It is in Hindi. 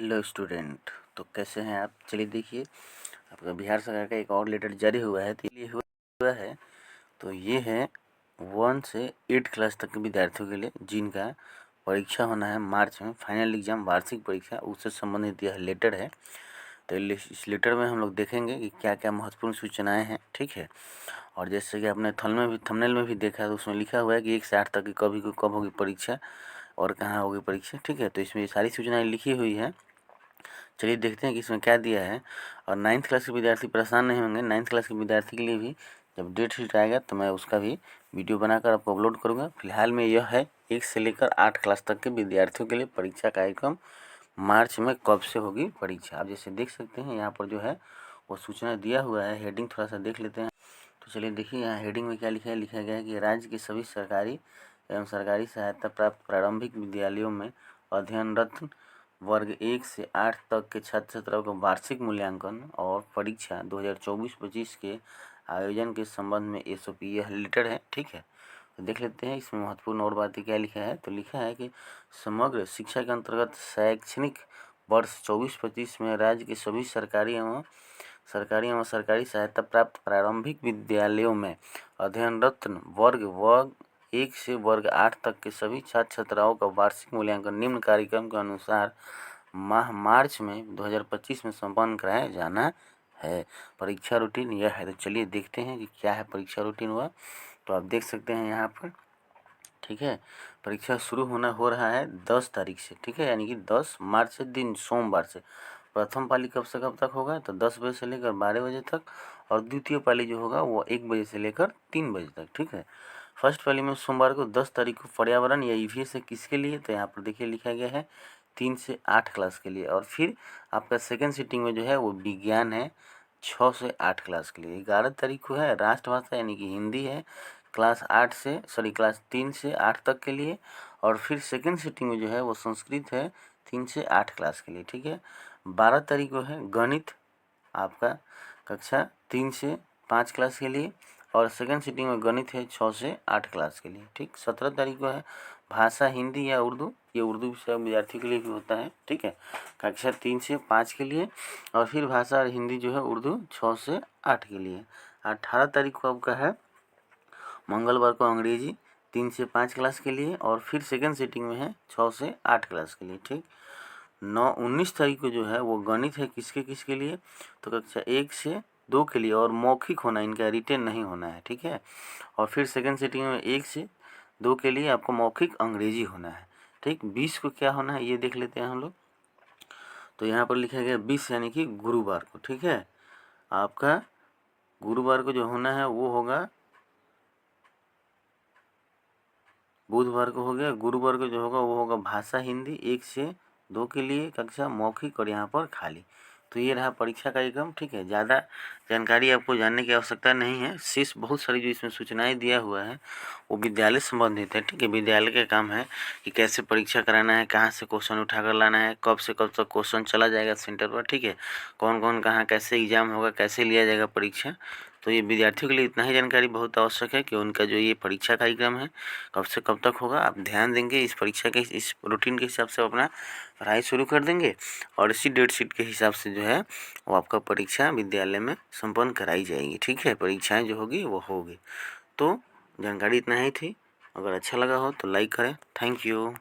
हेलो स्टूडेंट, तो कैसे हैं आप। चलिए देखिए, आपका बिहार सरकार का एक और लेटर जारी हुआ है। तो ये हुआ है, तो ये है 1 से 8 क्लास तक के विद्यार्थियों के लिए जिनका परीक्षा होना है मार्च में, फाइनल एग्जाम वार्षिक परीक्षा, उससे संबंधित यह लेटर है। तो इस लेटर में हम लोग देखेंगे कि क्या क्या महत्वपूर्ण सूचनाएं हैं। ठीक है, और जैसे कि आपने थंबनेल में भी देखा है, तो उसमें लिखा हुआ है कि 1 से 8 तक की कब होगी परीक्षा और कहाँ होगी परीक्षा। ठीक है, तो इसमें ये सारी सूचनाएं लिखी हुई है। चलिए देखते हैं कि इसमें क्या दिया है। और 9th क्लास के विद्यार्थी परेशान नहीं होंगे। 9th क्लास के विद्यार्थी के लिए भी जब डेट शीट आएगा तो मैं उसका भी वीडियो बनाकर आपको अपलोड करूँगा। फिलहाल में यह है 1 से लेकर 8 क्लास तक के विद्यार्थियों के लिए परीक्षा कार्यक्रम मार्च में कब से होगी परीक्षा। आप जैसे देख सकते हैं यहाँ पर जो है वो सूचना दिया हुआ है। हेडिंग थोड़ा सा देख लेते हैं। तो चलिए देखिए, यहाँ हेडिंग में क्या लिखा है। लिखा गया है कि राज्य के सभी सरकारी एवं सरकारी सहायता प्राप्त प्रारंभिक विद्यालयों में अध्ययनरत वर्ग 1 से 8 तक के छात्र छात्राओं का वार्षिक मूल्यांकन और परीक्षा 2024-25 के आयोजन के संबंध में SOP यह लेटर है। ठीक है, तो देख लेते हैं इसमें महत्वपूर्ण और बातें क्या लिखा है। तो लिखा है कि समग्र शिक्षा के अंतर्गत शैक्षणिक वर्ष 24-25 में राज्य के सभी सरकारी एवं सरकारी सहायता प्राप्त प्रारंभिक विद्यालयों में अध्ययनरत वर्ग 1 से वर्ग 8 तक के सभी छात्र छात्राओं का वार्षिक मूल्यांकन निम्न कार्यक्रम के अनुसार माह मार्च में 2025 में संपन्न कराया जाना है। परीक्षा रूटीन यह है। तो चलिए देखते हैं कि क्या है परीक्षा रूटीन हुआ। तो आप देख सकते हैं यहाँ पर। ठीक है, परीक्षा शुरू हो रहा है 10 तारीख से। ठीक है, यानी कि 10 मार्च से दिन सोमवार से। प्रथम पाली कब से कब तक होगा, तो 10 बजे से लेकर 12 बजे तक। और द्वितीय पाली जो होगा वो 1 बजे से लेकर 3 बजे तक। ठीक है, फर्स्ट पाली में सोमवार को 10 तारीख को पर्यावरण या EVS है किसके लिए, तो यहाँ पर देखिए लिखा गया है 3 से 8 क्लास के लिए। और फिर आपका सेकेंड सीटिंग में जो है वो विज्ञान है 6 से 8 क्लास के लिए। 11 तारीख को है राष्ट्रभाषा यानी कि हिंदी है क्लास 3 से 8 तक के लिए। और फिर सेकेंड सीटिंग में जो है वो संस्कृत है 3 से 8 क्लास के लिए। ठीक है, 12 तारीख को है गणित आपका कक्षा 3 से 5 क्लास के लिए। और सेकेंड सीटिंग में गणित है 6 से 8 क्लास के लिए। ठीक, 17 तारीख को है भाषा हिंदी या उर्दू, ये उर्दू विषय विद्यार्थी के लिए भी होता है। ठीक है, कक्षा 3 से 5 के लिए। और फिर भाषा और हिंदी जो है उर्दू 6 से 8 के लिए। 18 तारीख को आपका है मंगलवार को अंग्रेजी 3 से 5 क्लास के लिए। और फिर सेकेंड सीटिंग में है 6 से 8 क्लास के लिए। ठीक, 19 तारीख को जो है वो गणित है किसके लिए, तो कक्षा 1 से 2 के लिए। और मौखिक होना, इनका रिटेन नहीं होना है। ठीक है, और फिर सेकेंड सीटिंग में 1 से 2 के लिए आपको मौखिक अंग्रेजी होना है। ठीक, 20 को क्या होना है ये देख लेते हैं हम लोग। तो यहाँ पर लिखा गया 20 यानी कि गुरुवार को। ठीक है, आपका गुरुवार को जो होना है वो होगा, बुधवार को हो गया, गुरुवार को जो होगा वो होगा भाषा हिंदी 1 से 2 के लिए कक्षा मौखिक और यहाँ पर खाली। तो ये रहा परीक्षा कार्यक्रम। ठीक है, ज़्यादा जानकारी आपको जानने की आवश्यकता नहीं है। शेष बहुत सारी जो इसमें सूचनाएं दिया हुआ है वो विद्यालय संबंधित है। ठीक है, विद्यालय का काम है कि कैसे परीक्षा कराना है, कहाँ से क्वेश्चन उठा कर लाना है, कब से कब तक क्वेश्चन चला जाएगा सेंटर पर। ठीक है, कौन कौन कहाँ कैसे एग्जाम होगा, कैसे लिया जाएगा परीक्षा। तो ये विद्यार्थियों के लिए इतना ही जानकारी बहुत आवश्यक है कि उनका जो ये परीक्षा कार्यक्रम है कब से कब तक होगा। आप ध्यान देंगे इस परीक्षा के इस रूटीन के हिसाब से अपना पढ़ाई शुरू कर देंगे। और इसी डेट शीट के हिसाब से जो है वो आपका परीक्षा विद्यालय में संपन्न कराई जाएगी। ठीक है, परीक्षाएं जो होगी वो होगी। तो जानकारी इतना ही थी। अगर अच्छा लगा हो तो लाइक करें। Thank you.